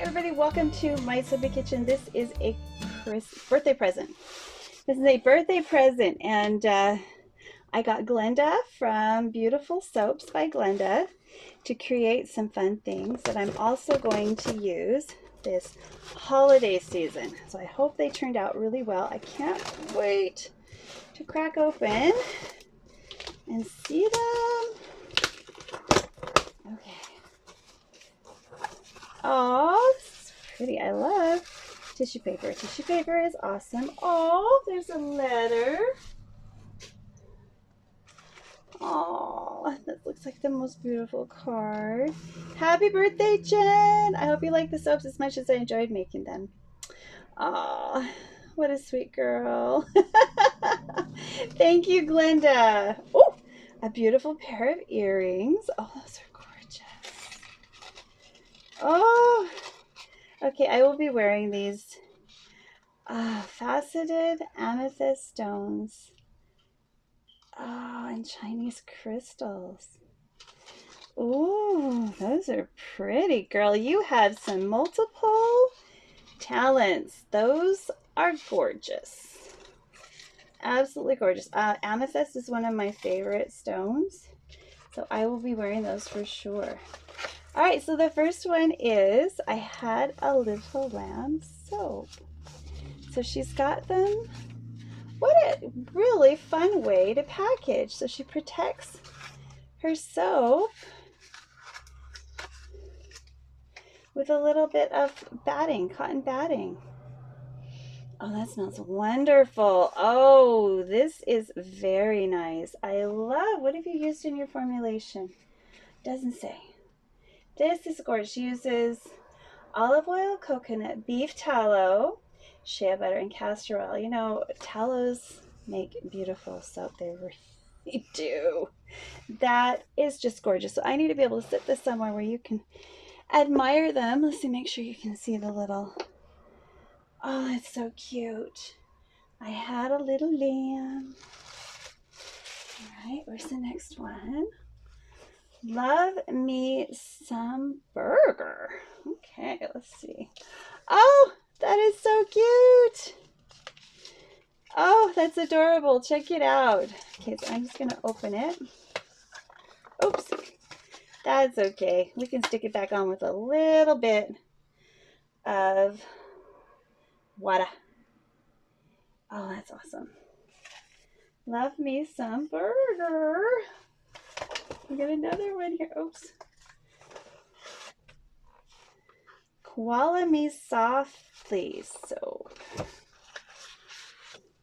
everybody, welcome to my soapy kitchen. This is a birthday present. This is a birthday present, and I got Glenda from Beautiful Soaps by Glenda to create some fun things that I'm also going to use this holiday season. So I hope they turned out really well. I can't wait to crack open and see them. Okay. Oh, this is pretty. I love tissue paper. Tissue paper is awesome. Oh, there's a letter. Oh, that looks like the most beautiful card. Happy birthday, Jen! I hope you like the soaps as much as I enjoyed making them. Oh, what a sweet girl. Thank you, Glenda. Oh, a beautiful pair of earrings. Oh, those are gorgeous. Oh, okay, I will be wearing these faceted amethyst stones. Oh, and Chinese crystals. Ooh, those are pretty, girl. You have some multiple talents. Those are gorgeous. Absolutely gorgeous. Amethyst is one of my favorite stones, so I will be wearing those for sure. All right, so the first one is I Had a Little Lamb soap. So she's got them. What a really fun way to package. So she protects her soap with a little bit of batting, cotton batting. Oh, that smells wonderful. Oh, this is very nice. I love, what have you used in your formulation? Doesn't say. This is gorgeous. She uses olive oil, coconut, beef tallow, shea butter, and castor oil. You know, tallows make beautiful soap. They really do. That is just gorgeous. So I need to be able to sit this somewhere where you can admire them. Let's see, make sure you can see the little, oh, that's so cute. I had a little lamb. All right, where's the next one? Love me some burger. Okay, let's see. Oh, that is so cute. Oh, that's adorable. Check it out. Okay, so I'm just going to open it. Oops. That's okay. We can stick it back on with a little bit of water. Oh, that's awesome. Love me some burger. We got another one here. Oops. Koala Me Softly soap.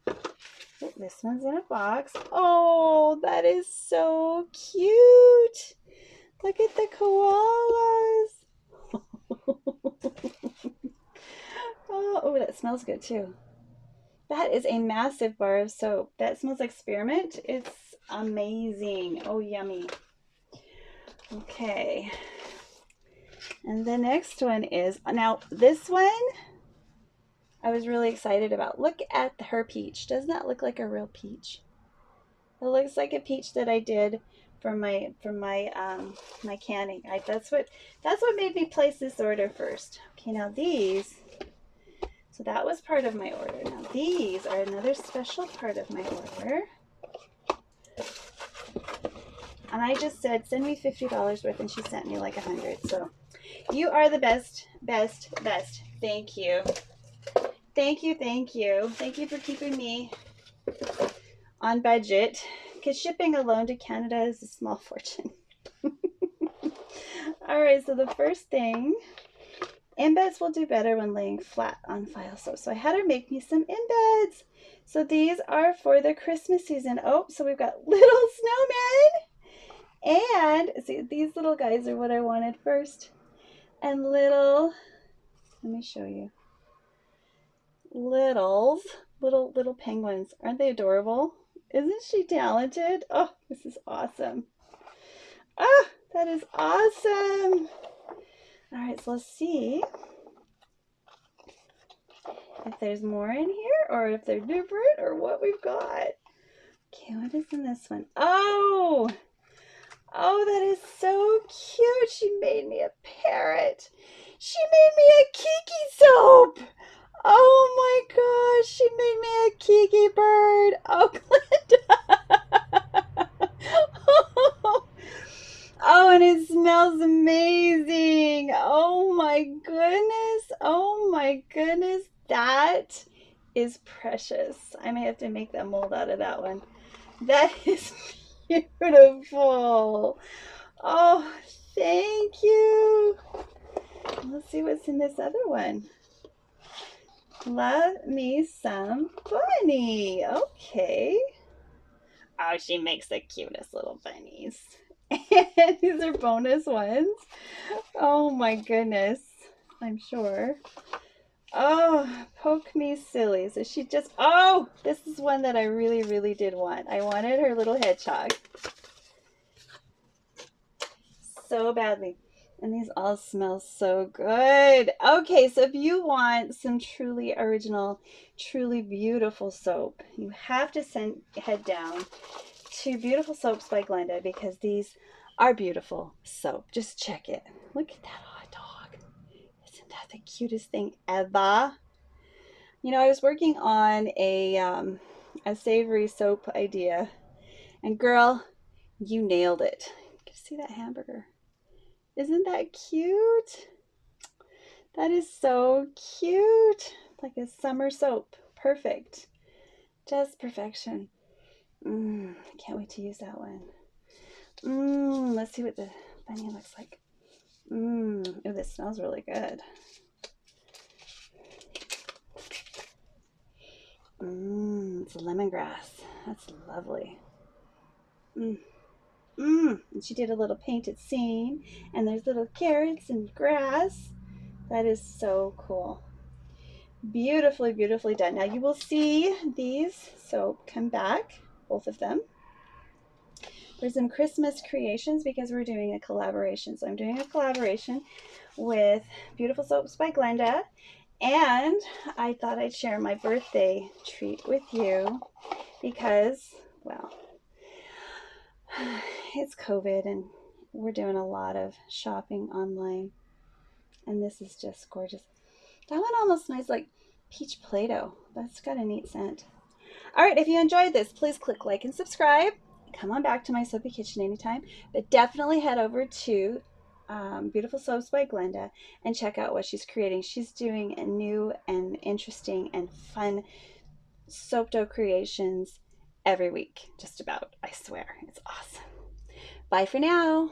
Oh, this one's in a box. Oh, that is so cute. Look at the koalas. Oh, that smells good too. That is a massive bar of soap. That smells like spearmint. It's amazing. Oh, yummy. Okay. And the next one is, now this one I was really excited about. Look at her peach. Doesn't that look like a real peach? It looks like a peach that I did for my my canning. That's what made me place this order first. Okay, now these, so that was part of my order. Now these are another special part of my order. And I just said, send me $50 worth, and she sent me like 100. So you are the best, best, best. Thank you. Thank you, thank you. Thank you for keeping me on budget, because shipping alone to Canada is a small fortune. All right, so the first thing, embeds will do better when laying flat on file soap. So I had her make me some embeds. So these are for the Christmas season. Oh, so we've got little snowmen. And see, these little guys are what I wanted first. And little, let me show you. Little penguins. Aren't they adorable? Isn't she talented? Oh, this is awesome. Oh, that is awesome. All right, so let's see if there's more in here or if they're different or what we've got. Okay, what is in this one? Oh, that is so cute. She made me a parrot. She made me a Kiki soap. Oh my gosh, she made me a Kiki bird. Oh, Glenda. Oh, and it smells amazing. Oh my goodness. Oh my goodness. That is precious. I may have to make that mold out of that one. That is beautiful. Oh, thank you. Let's see what's in this other one. Love me some bunny. Okay. Oh, she makes the cutest little bunnies. And these are bonus ones. Oh my goodness. I'm sure. Oh, poke me silly. So she just, oh, this is one that I really, really did want. I wanted her little hedgehog so badly. And these all smell so good. Okay, so if you want some truly original, truly beautiful soap, you have to head down to Beautiful Soaps by Glenda because these are beautiful soap. Just check it. Look at that hot dog. Isn't that the cutest thing ever? You know, I was working on a savory soap idea, and girl, you nailed it. You see that hamburger? Isn't that cute? That is so cute. Like a summer soap. Perfect. Just perfection. I can't wait to use that one. Let's see what the bunny looks like. Oh, this smells really good. It's lemongrass. That's lovely. And she did a little painted scene, and there's little carrots and grass. That is so cool. Beautifully, beautifully done. Now you will see these soap come back, both of them, for some Christmas creations because we're doing a collaboration. So I'm doing a collaboration with Beautiful Soaps by Glenda, and I thought I'd share my birthday treat with you because, well, it's COVID and we're doing a lot of shopping online, and this is just gorgeous. That one almost smells like peach Play-Doh. That's got a neat scent. All right, if you enjoyed this, please click like and subscribe. Come on back to my soapy kitchen anytime, but definitely head over to Beautiful Soaps by Glenda and check out what she's creating. She's doing a new and interesting and fun soap dough creations every week, just about. I swear, it's awesome. Bye for now.